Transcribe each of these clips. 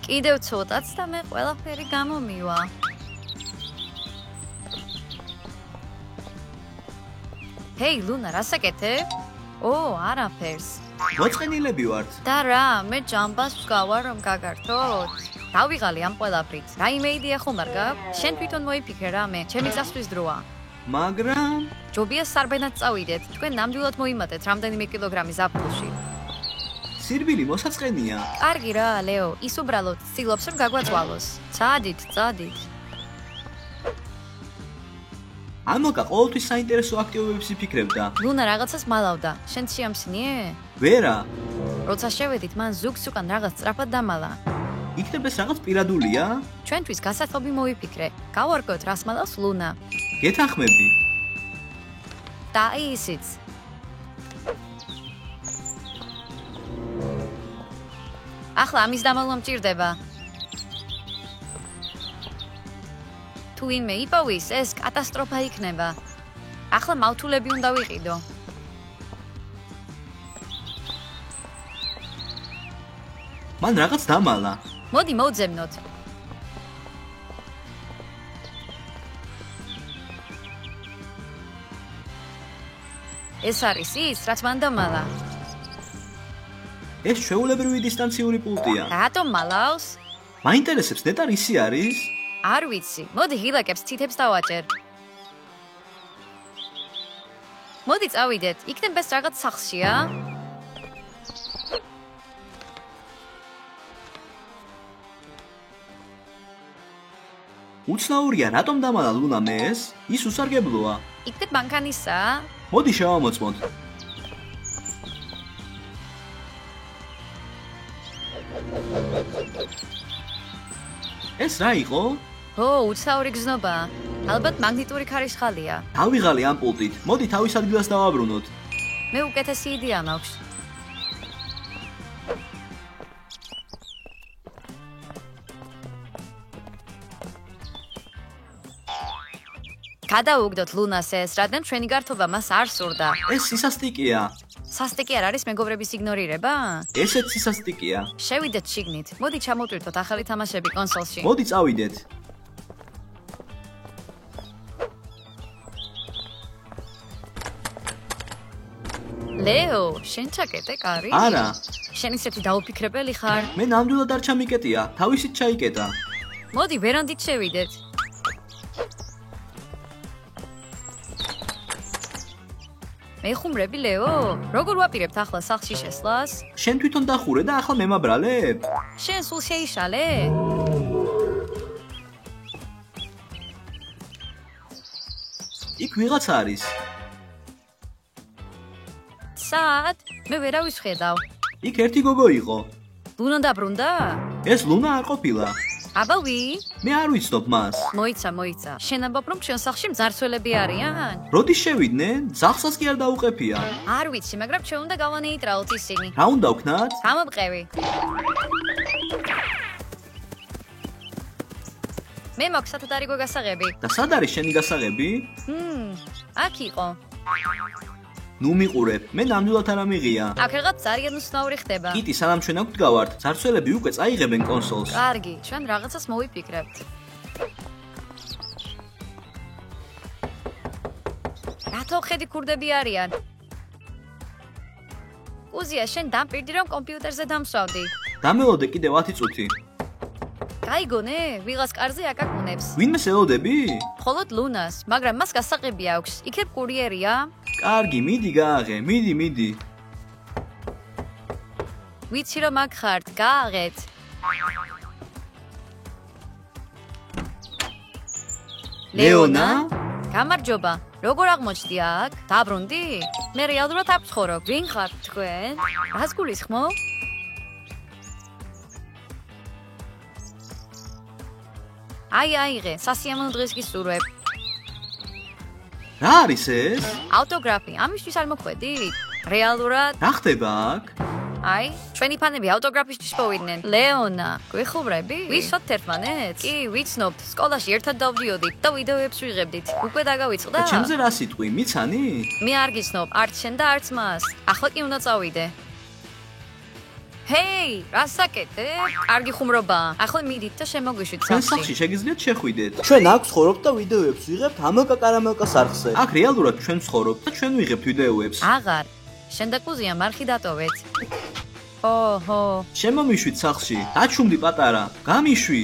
კიდევ ცოტაც და მე ყველაფერი გამომივა. ჰეი, ლუნა, რა საკეთებ? არაფერს. მოწყენილები ვართ. და რა, მე ჯამბას ვსკავარ, რომ გაგართოთ. დავიღალი ამ ყველაფრით. რაიმე იდეა ხომ არ გაქვს? შენ თვითონ მოიფიქრე რამე, ჩემი წასვლის დროა. მაგრამ ჯობია სარბენად წავიდეთ. თქვენ ნამდვილად მოიმატეთ რამდენიმე კილოგრამი ზაფხულში. სირბილი მოსაწყენია. კარგი რა, ლეო, ის უბრალოდ ცდილობს რომ გაგვაწვალოს. წადით. ამოკა ყოველთვის საინტერესო აქტივობებს იფიქრებდა. ლუნა რაღაცას მალავდა. შენ შეამსინიე? ვერა, როცა შევედით, მან ზუგს უკან რაღაც სწრაფად დამალა. იქნებ ეს რაღაც პირადულია? ჩვენთვის გასათობი მოიფიქრე. გავარკვევთ რას მალავს ლუნა. გეთანხმები. და ისიც. ახლა ამის დამალვა მჭირდება. თუ ვინმე იპოვის, ეს კატასტროფა იქნება. ახლა მავთულები უნდა ვიყიდო. მან რაღაც დამალა. მოდი მოვძებნოთ. ეს არის ის, რაც მან დამალა. ეს ჩვეულებრივი დისტანციური პულტია. რატომ მალავს? მაინტერესებს ნეტარ ისი არის? არ ვიცი. მოდი ღილაკებს ცითებს დავაჭერ. მოდი წავიდეთ. იქნებ ეს რაღაც სახლშია? უცნაურია, რატომ დამალა ლუნა მეს? ის უსარგებლოა. იქნებ მანქანისაა? მოდი შევამოწმოთ. ეს რა იყო? უცნაური გზნობა. ალბათ მაგნიტური ქარიშხალია. დავიღალი ამ პულტით. მოდი თავის ადგილას დავაბრუნოთ. მე უკეთესი იდეა მაქვს. გადავუგდოთ ლუნას ეს, რადგან ჩვენი გართობა მას არ სურდა. ეს სისასტიკეა. სასტიკი არ არის მეგობრების იგნორირება? ესეც სისასტიკეა. შევიდეთ შიგნით. მოდი ჩამოვტვირთოთ ახალი თამაშები კონსოლში. მოდი წავიდეთ. ლეო, შენ ჩაკეტე კარი? არა. შენ ისეთი დაუფიქრებელი ხარ. მე ნამდვილად არ ჩამიკეტია. თავისით ჩაიკეტა. მოდი ვერანდით შევიდეთ. მეხუმრები ლეო, როგორ ვაპირებთ ახლა სახლში შესვლას? შენ თვითონ დახურე და ახლა მემაბრალებ? შენ სულ შეიშალე? იქ ვიღაც არის. სად? მე ვერავის ხედავ. იქ ერთი გოგო იყო. ლუნა დაბრუნდა? ეს ლუნა არ ყოფილა. აბა ვი? მე არ ვიცნობ მას. მოიცა. შენ ამბობ რომ ჩვენ სახლში მძარცველები არიან? როდის შევიდნენ? ძახსაც კი არ დაუყეფია. არ ვიცი, მაგრამ ჩვენ უნდა გავანეიტრალოთ ისინი. რა უნდა ვქნათ? გამომყევი. მე მაქვს სათადარი გასაღები. და სად არის შენი გასაღები? აქ იყო. ნუ მიყურებ, მე ნამდვილად არ ამიღია. აქ რაღაც ძალიან უცნაური ხდება. კიტი, სანამ ჩვენ აქ ვდგავართ, ძარცველები უკვე წაიღებენ კონსოლს. კარგი, ჩვენ რაღაცას მოვიფიქრებთ. რატო ხედი ქურდები არიან? უზია, შენ დამპირდი რომ კომპიუტერზე დამსვავდი. დამელოდე კიდევ 10 წუთი. გაიგონე, ვიღას კარზე აკაკუნებს. ვინმეს ელოდები? მხოლოდ ლუნას, მაგრამ მას გასაყები აქვს. იქნებ კურიერია? კარგი, მიდი გააღე, მიდი. ვიცი რომ აქ ხართ, გააღეთ. ლეონა? გამარჯობა. როგორ აღმოჩნდი აქ? დაბრუნდი? მე რეალურად აქ ვცხოვრობ. ვინ ხართ თქვენ? რას გულისხმობ? აიღე, სასიამოვნო დღეს გისურვებ. რა არის ეს? ავტოგრაფი, ამისთვის არ მოხვედით? რეალურად? რა ხდება აქ? აი, ჩვენი ფანები ავტოგრაფისთვის პოვიდნენ. ლეონა, გვიხუბრები? ვისვათ ერთმანეთს? კი, ვიცნობთ, სკოლაში ერთად დავდიოდით და ვიდეოებს ვიღებდით. უკვე დაგავიწყდა? და ჩემზე რა სიტყვი, მიცანი? მე არ გიცნობ, არც შენ და არც მას. ახლა კი უნდა წავიდე. ჰეი, რასაკეთე? კარგი ხუმრობაა. ახლა მიდით და შემოგვიშვით ჩვენ სახლში. სახლში შეგიძლიათ შეხვიდეთ. ჩვენ აქ ცხოვრობთ და ვიდეოებს ვიღებთ ამელკა კარამელკას არხზე. აქ რეალურად ჩვენ ვცხოვრობთ და ჩვენ ვიღებთ ვიდეოებს. აღარ. შენ და კუზია მარხი დატოვეთ. ოჰო, შემომიშვით სახლში. დაჩუმდი პატარა. გამიშვი.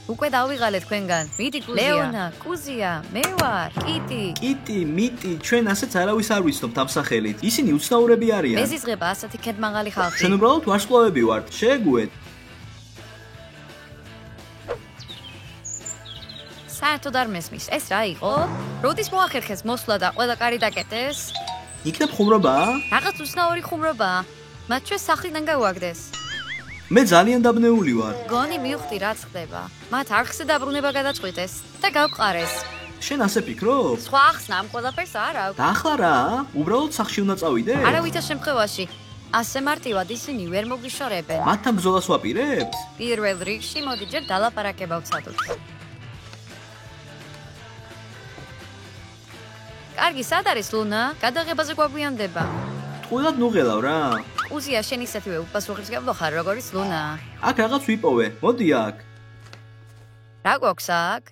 უკვე დავიღალე თქვენგან. მიდი კუზია. ლეონა, კუზია, მე ვარ. კიტი. კიტი, მიტი, ჩვენ ასეც არავის არ ვიცნობთ ამ სახელით. ისინი უცნაურები არიან. მეზიზღება ასეთი ქედმაღალი ხალხი. ჩვენ უბრალოდ ვარსკვლავები ვართ. შეეგუეთ. საერთოდ არ მესმის. ეს რა იყო? როდის მოახერხეს მოსვლა და ყველა კარი დაკეტეს? იქნებ ხუმრობაა? რაღაც უცნაური ხუმრობაა. მათ ჩვენ სახლიდან გავაგდეს. მე ძალიან დაბნეული ვარ. გონი მივხვდი რაც ხდება. მათ არხზე დაბრუნება გადაწყვიტეს და გავყარეს. შენ ასე ფიქრობ? სხვა ახსნა ამ ყველაფერს არ აქვს. და ახლა რა? უბრალოდ სახლში უნდა წავიდე? არავითარ შემთხვევაში. ასე მარტივად ისინი ვერ მოგვიშორებენ. მათთან ბრძოლას ვაპირებთ? პირველ რიგში მოდი ჯერ დალაპარაკება ვცადოთ. კარგი, სად არის ლუნა? გადაღებაზე გვაგვიანდება. ტყუილად ნუღელავ რა. კუზია, შენ ისეთივე უპასუხისმგებლო ხარ, როგორც ლუნა. აქ რაღაც ვიპოვე. მოდი აქ. რა გვაქვს აქ?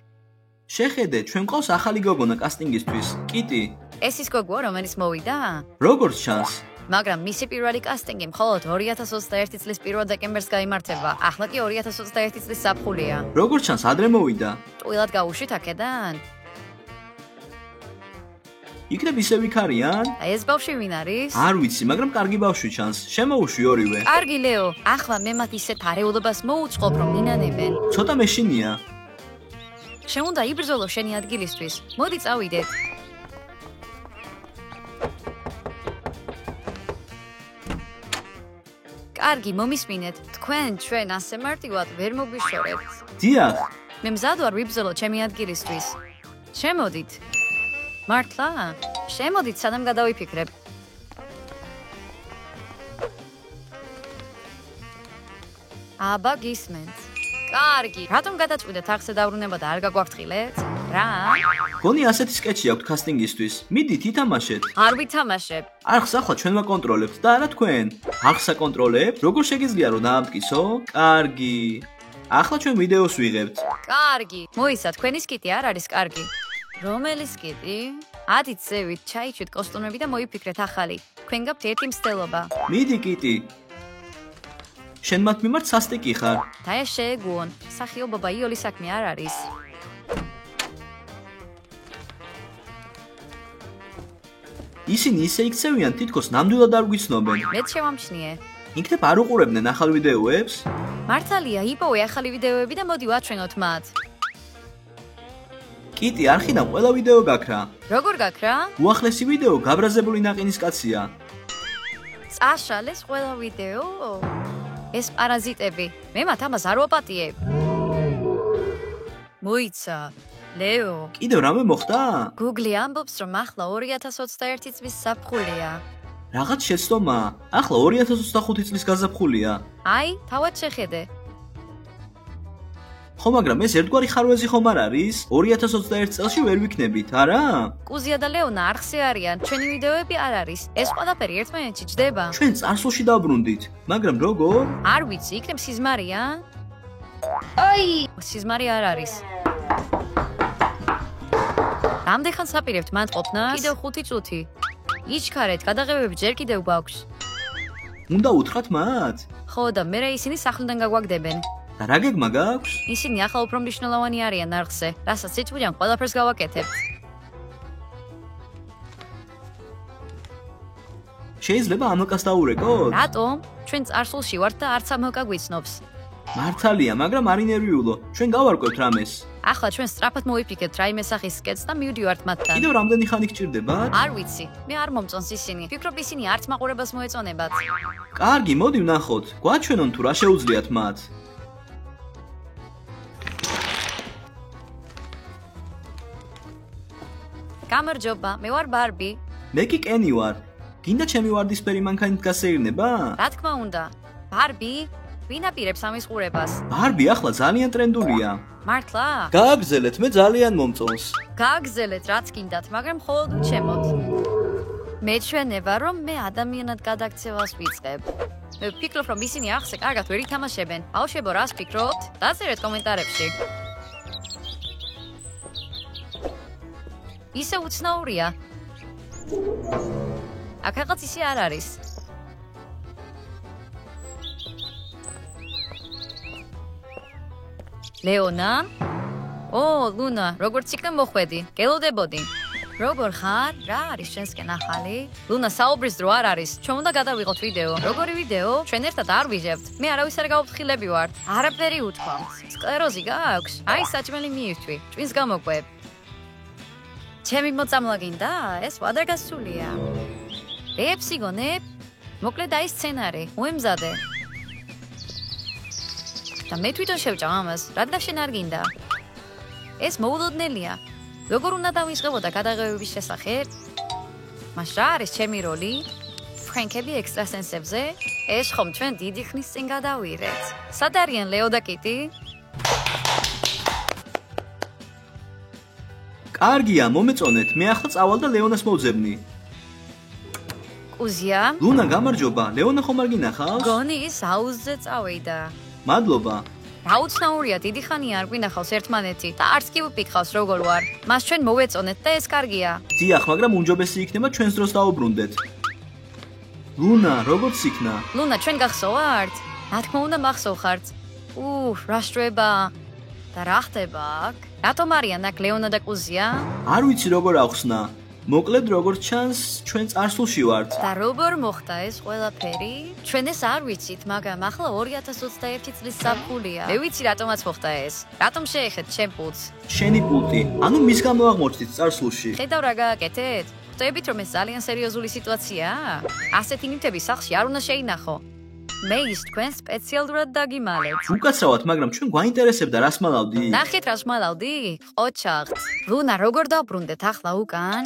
შეხედე, ჩვენ მყავს ახალი გოგონა კასტინგისთვის. კიტი. ეს ის გოგოა, რომელიც მოვიდა? როგორც ჩანს, მაგრამ მისი პირველი კასტინგი მხოლოდ 2021 წლის 1 დეკემბერს გაიმართება. ახლა კი 2021 წლის საფხულია. როგორც ჩანს, ადრე მოვიდა. ტყუილად გავუშვით აქედან? იქნებ ისე ვიქარიან? აი ეს ბავშვი ვინ არის? არ ვიცი, მაგრამ კარგი ბავშვი ჩანს. შემოუშვი ორივე. კარგი ლეო, ახლა მე მათ ისეთ არეულობას მოუწყობ, რომ მინანებენ. ცოტა მეშინია. შენ უნდა იბრძოლო შენი ადგილისთვის. მოდი წავიდეთ. კარგი, მომისმინეთ. თქვენ ჩვენ ასე მარტივად ვერ მოგვიშორებთ. დიახ, მე მზად ვარ ვიბრძოლო ჩემი ადგილისთვის. შემოდით. მართლა? შემოდით, სანამ გადავიფიქრებ. აბა გისმენთ. კარგი, რატომ გადაწყვიტეთ ახსე დავრუნება და არ გაგვაფრთხილეთ? რა? გონი ასეთი სკეჩი აქვს კასტინგისთვის. მიდით ითამაშეთ. არ ვითამაშებ. არხს ახლა ჩვენ ვაკონტროლებთ და არა თქვენ. არხს აკონტროლებთ? როგორ შეგიძლია რომ დაამტკიცო? კარგი. ახლა ჩვენ ვიდეოს ვიღებთ. კარგი. მოიცა, თქვენი სკიტი არ არის კარგი. რომელი სკიტი? ადით ზევით, ჩაიჩვით კოსტუმები და მოიფიქრეთ ახალი. თქვენ გაქვთ ერთი მცდელობა. მიდი კიტი. შენ მათ მიმართ სასტიკი ხარ. და ეს შეეგუონ. სახიობობა იოლი საქმე არ არის. ისინი ისე იქცევიან, თითქოს ნამდვილად არ გვიცნობენ. მეც შევამჩნიე. იქნებ არ უყურებდნენ ახალ ვიდეოებს? მართალია, იპოვე ახალი ვიდეოები და მოდი ვაჩვენოთ მათ. კიტი, არხიდან ყველა ვიდეო გაქრა. როგორ გაქრა? უახლესი ვიდეო გაბრაზებული ნაყინის კაცია. წაშალეს ყველა ვიდეო? ეს პარაზიტები. მე მათ ამას არ ვაპატიებ. მოიცა, ლეო. კიდევ რამე მოხდა? Google ამბობს, რომ ახლა 2021 წლის საფხულია. რაღაც შეცდომა. ახლა 2025 წლის გაზაფხულია. აი, თავად შეხედე. ხო, მაგრამ ეს ერთგვარი ხარვეზი ხომ არ არის? 2021 წელში ვერ ვიქნებით, არა? კუზია და ლეონა არხზე არიან, ჩვენი ვიდეოები არ არის. ეს ყველაფერი ერთმანეთში ჯდება. ჩვენ წარსულში დაბრუნდით, მაგრამ როგორ? არ ვიცი, იქნებ სიზმარია? აი, სიზმარი არ არის. რამდენხანს აპირებთ მან ყოფნას? კიდევ 5 წუთი. იჩქარეთ, გადაღებები ჯერ კიდევ გვაქვს. უნდა უთხრათ მათ? ხო და მერე ისინი სახლიდან გაგვაგდებენ. და რა გეგმა გაქვს? ისინი ახლა უფრო მნიშვნელოვანი არიან არხზე, რასაც სიტყვიდან ყველაფერს გავაკეთებთ. შეიძლება ამოკას დაურეკოთ? რატომ? ჩვენ წარსულში ვართ და არც ამოკა გვიცნობს. მართალია, მაგრამ არ ინერვიულო. ჩვენ გავარკვევთ რამეს. ახლა ჩვენ სწრაფად მოვიფიქრებთ რაიმე სახის სკეტს და მივდივართ მათთან. კიდევ რამდენი ხანი გჭირდებათ? არ ვიცი. მე არ მომწონს ისინი. ფიქრობ ისინი არც მაყურებელს მოეწონებათ. კარგი, მოდი ვნახოთ. გვაჩვენონ თუ რა შეუძლიათ მათ. გამარჯობა, მე ვარ ბარბი. მე კი კენი ვარ. გინდა ჩემი ვარდისფერი მანქანით გასეირნება? რა თქმა უნდა. ბარბი, ვინ აპირებს ამის ყურებას? ბარბი ახლა ძალიან ტრენდულია. მართლა? გააგზელეთ, მე ძალიან მომწონს. გააგზელეთ რაც გინდათ, მაგრამ მხოლოდ უჩემოთ. მეჩვენება რომ მე ადამიანად გადაქცევას ვიწყებ. ვფიქრობ, რომ ისინი ახსე კარგად ვერ ითამაშებენ. ბავშვებო, რას ფიქრობთ? დაწერეთ კომენტარებში. ისე უცნაურია. აქ რაღაც ისე არ არის. ლეონა? ლუნა, როგორც იქნა მოხვედი? გელოდებოდი. როგორ ხარ? რა არის შენსკენ ახალი? ლუნა, საუბრის დრო არ არის. ჩვენ უნდა გადავიღოთ ვიდეო. როგორი ვიდეო? ჩვენ ერთად არ ვიჟებთ. მე არავის არ გავუფრთხილები ვარ. არაფერი უთქვამს. სკლეროზი გააქვს? აი, საჭმელი მიირთვი. ჭვინს გამოკვებ. ჩემი მოწამლა გინდა? ეს ვადაგასულია. ეფსი გონებ? მოკლედ აი სცენარი. უემზადე. და მე თვითონ შევჭამ ამას. რადგან შენ არ გინდა? ეს მოულოდნელია. როგორ უნდა დავისყევო და გადაღებების შესახებ? მას რა არის ჩემი როლი? ფრენკები ექსტრასენსებზე? ეს ხომ ჩვენ დიდი ხნის წინ გადავირეთ. სად არიან ლეო და კიტი? კარგია, მომეწონეთ. მე ახლა წავალ და ლეონას მოვძებნი. კუზია? ლუნა, გამარჯობა. ლეონა ხომ არ გინახავს? გონი ის აუზზე წავიდა. მადლობა. რაუცნაურია, დიდი ხანია არ გვინახავს ერთმანეთი და არც კი ვფიქრავს როგორ ვარ. მას ჩვენ მოვეწონეთ და ეს კარგია. დიახ, მაგრამ უმჯობესი იქნება ჩვენს დროს დაუბრუნდეთ. ლუნა, როგორც იქნა? ლუნა, ჩვენ გახსოვართ? რა თქმა უნდა მახსოვხართ. რა შრება. და რა ხდება აქ? რატომ არიან აქ ლეონა და კუზია? არ ვიცი როგორ ახსნა. მოკლედ როგორც ჩანს, ჩვენ წარსულში ვართ. და როგორ მოხდა ეს ყველაფერი? ჩვენ ეს არ ვიცით, მაგრამ ახლა 2021 წლის ზაფხულია. მე ვიცი რატომაც მოხდა ეს. რატომ შეეხეთ ჩემ პულტს? შენი პულტი. ანუ მის გამო აღმოჩნდით წარსულში. ხედავ რა გააკეთეთ? ხვდებით რომ ეს ძალიან სერიოზული სიტუაციაა? ასეთი ნივთები სახლში არ უნდა შეინახო. მე ის თქვენ სპეციალურად დაგიმალეთ. უკაცრავად, მაგრამ ჩვენ გვაინტერესებდა რას მალავდი? ნახეთ რას მალავდი? ყოჩაღთ. ლუნა, როგორ დავბრუნდეთ ახლა უკან?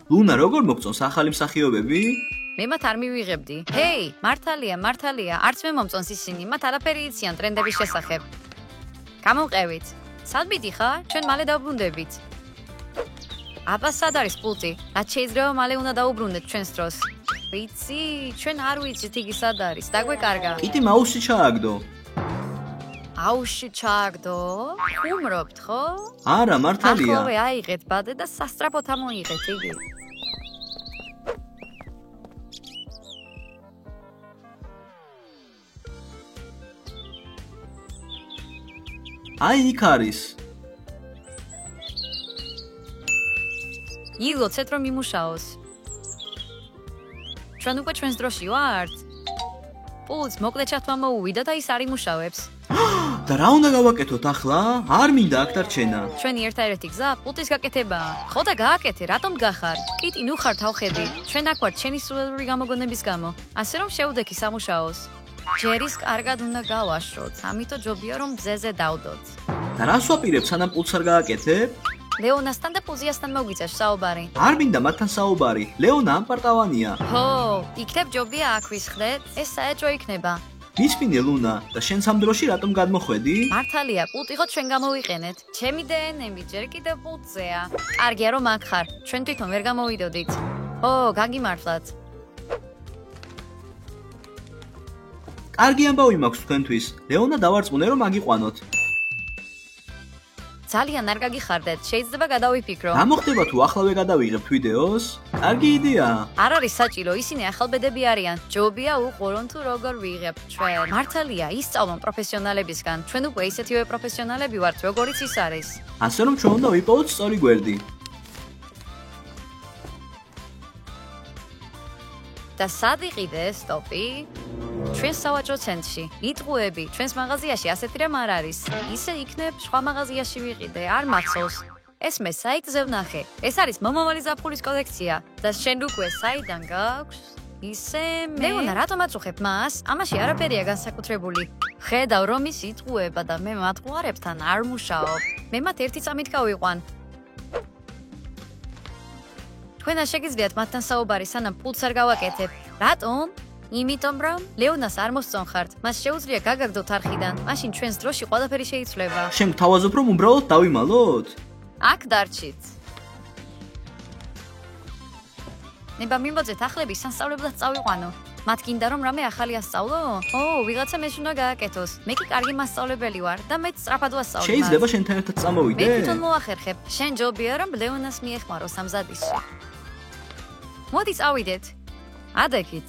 ლუნა, როგორ მოგწონს ახალი მსახიობები? მე მათ არ მივიღებდი. ჰეი, მართალია, არც მე მომწონს ისინი, მათ არაფერი იციან ტრენდების შესახებ. გამოვყევით. სად მიდიხარ? ჩვენ მალე დავბრუნდებით. აბა, სად არის პულტი? რაც შეიძლება მალე უნდა დაუბრუნდეთ ჩვენს დროს. ვიცი, ჩვენ არ ვიცით იგი სად არის. დაგვეკარგა. კიტი მაუსში ჩააგდო. აუში ჩააგდო? ხუმრობთ, ხო? არა, მართალია. ახლავე აიღეთ ბადე და სასწრაფოდ ამოიღეთ იგი. აი, იქ არის. ილოცეთ რომ იმუშაოს. ჩვენ უკვე ჩვენს დროში ვართ. პულს მოკლედ ჩათმა მოუვიდა და ის არ იმუშავებს. და რა უნდა გავაკეთოთ ახლა? არ მინდა აქ დარჩენა. ჩვენი ერთადერთი გზა პულტის გაკეთებაა. ხო და გააკეთე, რატომ გახარ? კიტი, ნუ ხარ თავხედი. ჩვენ აქ ვართ ჩვენი სულელური გამოგონების გამო. ასე რომ შეუდექი სამუშაოს. ჯერის კარგად უნდა გავაშროთ. ამიტომ ჯობია რომ მზეზე დავდოთ. და რას ვაპირებ, სანამ პულს არ გააკეთებ? ლეონასთან და კუზიასთან მოგვიწევს საუბარი. არ მინდა მათთან საუბარი. ლეონა ამპარტავანია. ხო, იქნებ ჯობია აქ ვისხდეთ. ეს საეჭვო იქნება. მისმინე ლუნა და შენ სამ დროში რატომ გადმოხვედი? მართალია, პულტი ხო ჩვენ გამოვიყენეთ. ჩემი დნმ ჯერ კიდევ პულტზეა. კარგია რომ აქ ხარ. ჩვენ თვითონ ვერ გამოვიდოდით. გაგიმართლათ. კარგი ამბავი მაქვს თქვენთვის. ლეონა დავარწმუნე რომ აგიყვანოთ. ძალიან არ გაგიხარდეთ. შეიძლება გადავიფიქრო. რა მოხდება თუ ახლავე გადავიღებთ ვიდეოს? კარგი იდეაა. არ არის საჭირო, ისინი ახალბედები არიან. ჯობია უყურონ თუ როგორ ვიღებ ჩვენ. მართალია, ისწავლონ პროფესიონალებისგან. ჩვენ უკვე ისეთივე პროფესიონალები ვართ, როგორიც ის არის. ასე რომ ჩვენ უნდა ვიპოვოთ სწორი გვერდი. და სად იყიდე სტოპი? ჩვენს სავაჭრო ცენტრში. იტყუები, ჩვენს მაღაზიაში ასეთი რამ არ არის. ისე იქნებ სხვა მაღაზიაში ვიყიდე, არ მახსოვს. ეს მე საიტზე ვნახე. ეს არის მომავალი ზაფხულის კოლექცია და შენ უკვე საიდან გაქვს? ისე მე ლეონა, რატომ აწუხებ მას? ამაში არაფერია განსაკუთრებული. ხედავ რომ ის იტყუება და მე მათ ყუარებთან არ მუშაობ. მე მათ ერთი წამით გავიყვან. თქვენ არ შეგიძლიათ მათთან საუბარი სანამ პულს არ გავაკეთებ. რატომ? იმიტომ რომ ლეონას არ მოსწონხართ. მას შეუძლია გაგაგდოთ არხიდან. მაშინ ჩვენს დროში ყველაფერი შეიცვლება. შენ გთავაზობ რომ უბრალოდ დავიმალოთ? აქ დარჩით. ნება მიმოძეთ ახლები სასწავლებლად წავიყვანო. მათ გინდა რომ რამე ახალი ასწავლო? ვიღაცა მეც უნდა გააკეთოს. მე კი კარგი მასწავლებელი ვარ და მეც სწრაფად ვასწავლებ. შეიძლება შენთან ერთად წამოვიდე? მე თვითონ მოახერხებ. შენ ჯობია რომ ლეონას მიეხმარო სამზადისში. მოდი წავიდეთ. ადექით.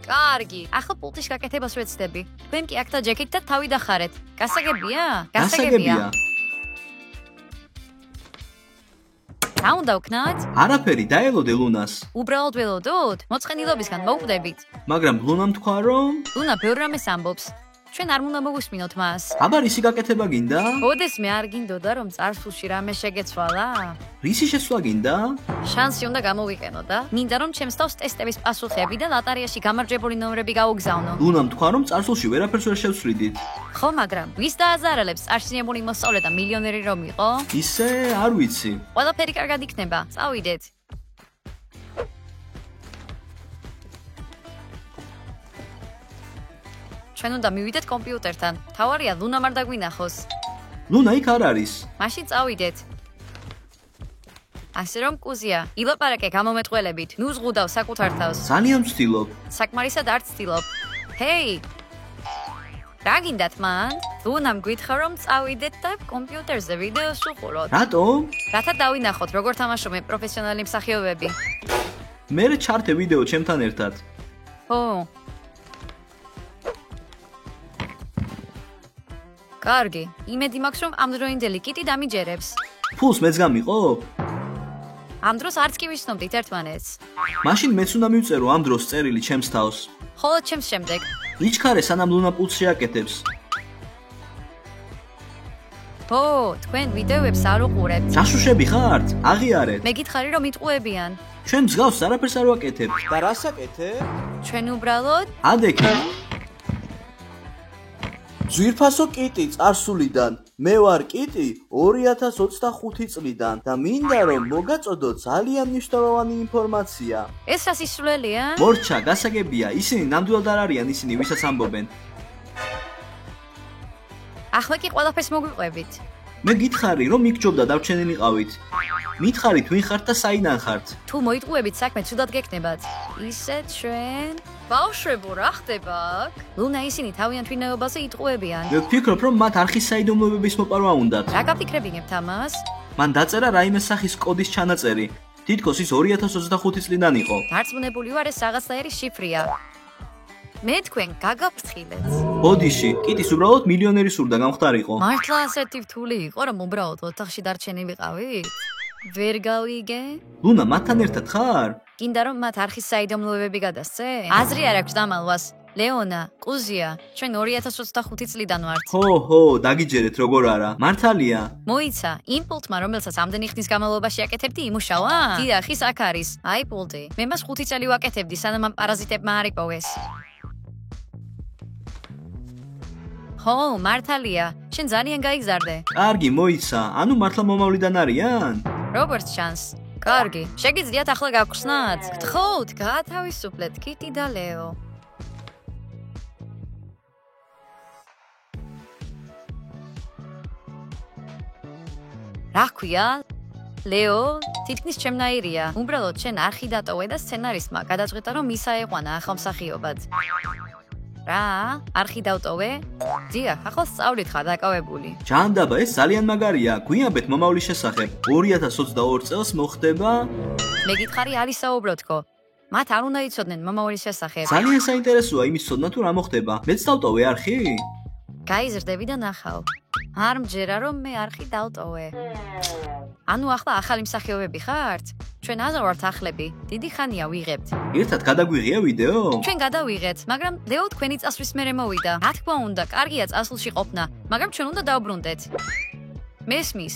კარგი, ახლა პულტის გაკეთებას ვეცდები. თქვენ კი აქ და ჯეკით და თავი დახარეთ. გასაგებია? გასაგებია. რა უნდა ვქნათ? არაფერი, დაელოდე ლუნას. უბრალოდ ველოდოთ? მოწყენილობისგან მოვკვდებით. მაგრამ ლუნამ თქვა რომ ლუნა ბევრ რამეს ამბობს. ჩვენ არ უნდა მოგუსმინოთ მას. აბა რისი გაკეთება გინდა? ოდეს მე არ გინდოდა რომ წარსულში რამე შეგეცვალა? რისი შესვლა გინდა? შანსი უნდა გამოვიყენო და მინდა რომ ჩემს თავს ტესტების პასუხები და ლატარიაში გამარჯვებული ნომრები გავუგზავნო. ლუნამ თქვა რომ წარსულში ვერაფერს ვერ შევცვლიდით. ხო, მაგრამ ვის დააზარალებს წარსინებული მოსწავლე და მილიონერი რომ იყო? ისე არ ვიცი. ყველაფერი კარგად იქნება. წავიდეთ. ჩვენ უნდა მივიდეთ კომპიუტერთან. თავარია ლუნა არ დაგვინახოს. ლუნა იქ არ არის. მაშინ წავიდეთ. ასე რომ კუზია, ილაპარაკე გამომეტყველებით. ნუ ზღუდავ საკუთარ თავს. ძალიან ვცდილობ. საკმარისად არ ვცდილობ. ჰეი! რა გინდათ მან? ლუნამ გითხრა რომ წავიდეთ და კომპიუტერზე ვიდეოს ვუყუროთ. რატომ? რათა დავინახოთ როგორ თამაშობენ პროფესიონალი მსახიობები. მე ჩართე ვიდეო ჩემთან ერთად. ო. კარგი, იმედი მაქვს რომ ამ დროინდელი კიტი დამიჯერებს. ფულს მეც გამიყო? ამ დროს არც კი ვიცნობდით ერთმანეთს. მაშინ მეც უნდა მივწერო ამ დროს წერილი ჩემს თავს. ხოლო ჩემს შემდეგ. ვიჩქარე სანამ ლუნა პულს შეაკეთებს. თქვენ ვიდეოებს არ უყურებთ. ჯაშუშები ხართ? აღიარეთ. მე გითხარი რომ იტყუებიან. ჩვენ მსგავს არაფერს არ ვაკეთებთ. და რას აკეთებ? ჩვენ უბრალოდ ადექი. ძვირფასო კიტი წარსულიდან. მე ვარ კიტი 2025 წლიდან და მინდა რომ მოგაწოდოთ ძალიან მნიშვნელოვანი ინფორმაცია. ეს რა სისულელია? მორჩა, გასაგებია, ისინი ნამდვილად არ არიან ისინი, ვისაც ამბობენ. ახლა კი ყველაფერს მოგვიყვებით. მე გითხარი რომ მიგჯობდა დავრჩენილიყავით. მითხარით ვინ ხართ და საიდან ხართ? თუ მოიტყუებით საქმე ცუდად გეკნებათ. ისე ჩვენ ბავშვებო რა ხდება აქ? ლუნა ისინი თავიანთ ვინაობაზე იტყუებიან. მე ვფიქრობ რომ მათ არხის საიდუმლოების მოპარვა უნდათ. რა გაფიქრებინებთ ამას? მან დაწერა რაიმე სახის კოდის ჩანაწერი. თითქოს ის 2025 წლიდან იყო. დარწმუნებული ვარ ეს რაღაცნაირი შიფრია. მე თქვენ გაგაფრთხილეთ. ბოდიში, კიტის უბრალოდ მილიონერი სურდა გამختارიყო. მართლა ასეთი რთული იყო რომ უბრალოდ ოთახში დარჩენილიყავით? ვერ გავიგე? ლუნა მათთან ერთად ხარ? გინდა რომ მათ არხის საიდუმლოებები გადასცე? აზრი არ აქვს დამალვას. ლეონა, კუზია, ჩვენ 2025 წლიდან ვართ. ხო, დაგიჯერეთ როგორ არა. მართალია. მოიცა, იმ პულტმა, რომელსაც ამდენი ხნის განმავლობაში აკეთებდი, იმუშავა? დიახ, ის აქ არის. აი პულტი. მე მას 5 წელი ვაკეთებდი, სანამ ამ პარაზიტებმა არ იპოვეს. ხო, მართალია. შენ ძალიან გაიგზარდე. კარგი, მოიცა. ანუ მართლა მომავლიდან არიან? როგორც ჩანს. კარგი, შეგიძლიათ ახლა გავხსნათ? გთხოვთ, გაათავისუფლეთ კიტი და ლეო. რა ქვია? ლეო, თითქმის ჩემნაირია. უბრალოდ შენ არხი დატოვე და სცენარისტმა გადაწყვეტა რომ მის აეყვანა ახალ მსახიობად. რა? არხი დავტოვე? დიახ, ახლა სწავლით ხარ დაკავებული. ჯანდაბა, ეს ძალიან მაგარია. გვიამბეთ მომავლის შესახებ. 2022 წელს მოხდება. მე გითხარი არის საუბრობთქო. მათ არ უნდა იცოდნენ მომავლის შესახებ. ძალიან საინტერესოა იმის ცოდნა თუ რა მოხდება. მეც დავტოვე არხი? გაიზრდები და ნახავ. არ მჯერა რომ მე არხი დავტოვე. ანუ ახლა ახალი მსახიობები ხართ? ჩვენ აზარ ვართ ახლები. დიდი ხანია ვიღებთ. ერთად გადაგვიღია ვიდეო? ჩვენ გადავიღეთ, მაგრამ ლეო თქვენი წასვლის მერე მოვიდა. რა თქმა უნდა, კარგია წასულში ყოფნა, მაგრამ ჩვენ უნდა დავბრუნდეთ. მესმის?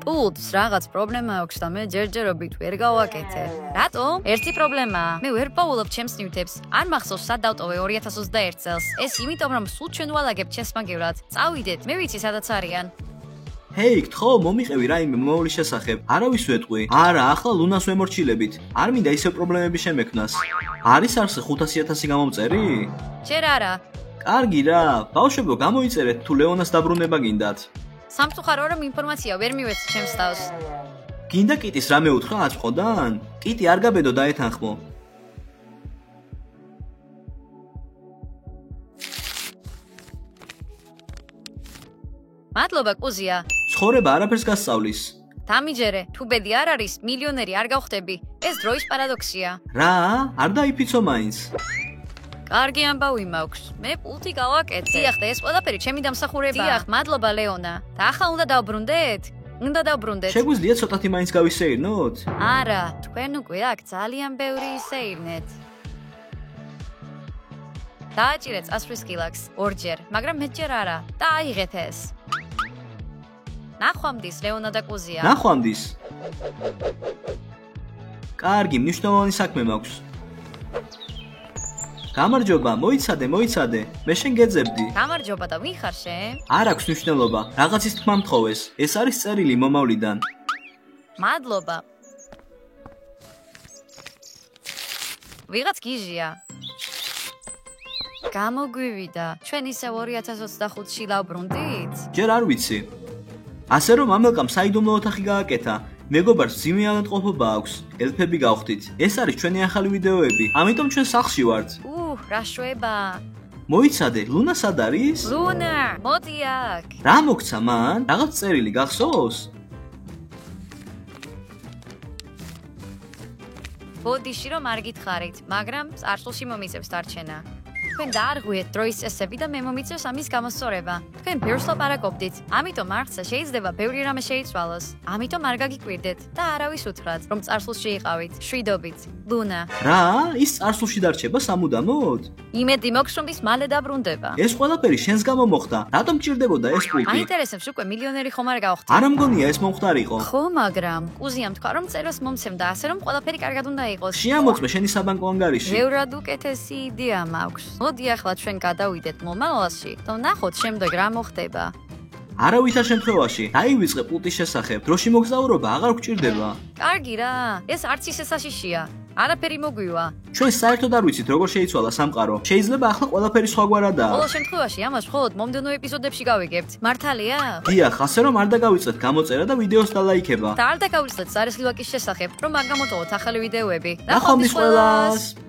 პულტს რაღაც პრობლემა აქვს და მე ჯერჯერობით ვერ გავაკეთე. რატომ? ერთი პრობლემაა. მე ვერ პაულობ ჩემს ნივთებს. არ მახსოვს სად დავტოვე 2021 წელს. ეს იმიტომ რომ სულ ჩვენ ვალაგებთ შესმაგევრად. წავიდეთ, მე ვიცი სადაც არიან. ჰეი, გთხოვ, მომიყევი რაიმე მომავლის შესახებ. არავის ვეტყვი. არა, ახლა ლუნას ვემორჩილებით. არ მინდა ისე პრობლემები შემექმნას. არის არსი 500.000 გამომწერი? ჯერ არა. კარგი რა, ბავშვებო, გამოიწერეთ თუ ლეონას დაბრუნება გინდათ. სამწუხარო რომ ინფორმაცია ვერ მივეცი ჩემს თავს. გინდა კიტის რამე უთხრა აწყვოდან? კიტი არ გაბედო დაეთანხმო. მადლობა კუზია. ცხოვრება არაფერს გასწავლის. დამიჯერე, თუ ბედი არ არის, მილიონერი არ გავხდები. ეს დროის პარადოქსია. რა? არ დაიფიცო მაინც. კარგი ამბავი მაქვს. მე პულტი გავაკეთე. დიახ, და ეს ყველაფერი ჩემი დამსახურებაა. დიახ, მადლობა ლეონა. და ახლა უნდა დავბრუნდეთ? უნდა დავბრუნდეთ. შეგვიძლია ცოტათი მაინც გავისეირნოთ? არა, თქვენ უკვე აქ ძალიან ბევრი ისეირნეთ. დააჭირე წასვლის კილაკს ორჯერ, მაგრამ მეტჯერ არა. და აიღეთ ეს. ნახვამდის ლეონა და კუზია. ნახვამდის. კარგი, მნიშვნელოვანი საქმე მაქვს. გამარჯობა, მოიცადე, მე შენ გეძებდი. გამარჯობა და ვინ ხარ შენ? არ აქვს მნიშვნელობა, რაღაცის თქმა მთხოვეს. ეს არის წერილი მომავლიდან. მადლობა. ვიღაც გიჟია. გამოგვივიდა. ჩვენ ისევ 2025-ში დავბრუნდით? ჯერ არ ვიცი. ასე რომ ამელკამ საიდუმლო ოთახი გააკეთა. მეგობარს ძიმე ავადმყოფობა აქვს. ელფები გავხდით. ეს არის ჩვენი ახალი ვიდეოები. ამიტომ ჩვენ სახლში ვართ. რა შვება. მოიცადე, ლუნა სად არის? ლუნა, მოდი აქ. რა მოგცა მან? რაღაც წერილი გახსოვს? ბოდიში რომ არ გითხარით, მაგრამ წარსულში მომიწევს დარჩენა. თქვენ დაარღვიეთ დროის წესები და მე მომიწევს ამის გამოსწორება. თქვენ ბევრს ლაპარაკობდით, ამიტომ არცე შეიძლება ბევრი რამე შეიცვალოს. ამიტომ არ გაგიკვირდეთ და არავის უთხრათ, რომ წარსულში იყავით. შვიდობით, ლუნა. რა? ის წარსულში დარჩება სამუდამოდ? იმედი მოქვს, რომ ის მალე დაბრუნდება. ეს ყველაფერი შენს გამო მოხდა. რატომ ჭირდებოდა ეს პულტი? აინტერესებს უკვე მილიონერი ხომ არ გავხდი? არ მგონია ეს მომხდარიყო. ხო, მაგრამ კუზიამ თქვა, რომ წერილს მომცემდა, ასე რომ ყველაფერი კარგად უნდა იყოს. შეამოწმე შენი საბანკო ანგარიში. ბევრად უკეთესი იდეა მაქვს. მოდი ახლა ჩვენ გადავიდეთ მომავალში და ნახოთ შემდეგ რა მოხდება. არავითარ შემთხვევაში, დაივიწყე პულტის შესახებ. დროში მოგზაურობა აღარ გჭირდება. კარგი რა, ეს არც ისე საშიშია. არაფერი მოგვივა. ჩვენ საერთოდ არ ვიცით როგორ შეიცვალა სამყარო. შეიძლება ახლა ყველაფერი სხვაგვარადაა. ბოლო შემთხვევაში ამას მხოლოდ მომდევნო ეპიზოდებში გავიგებთ. მართალია? დიახ, ასე რომ არ დაგავიწყეთ გამოწერა და ვიდეოს დალაიქება. და არ დაგავიწყეთ ზარისხილვაკის შესახებ, რომ არ გამოტოვოთ ახალი ვიდეოები. ნახვამდის ყველას.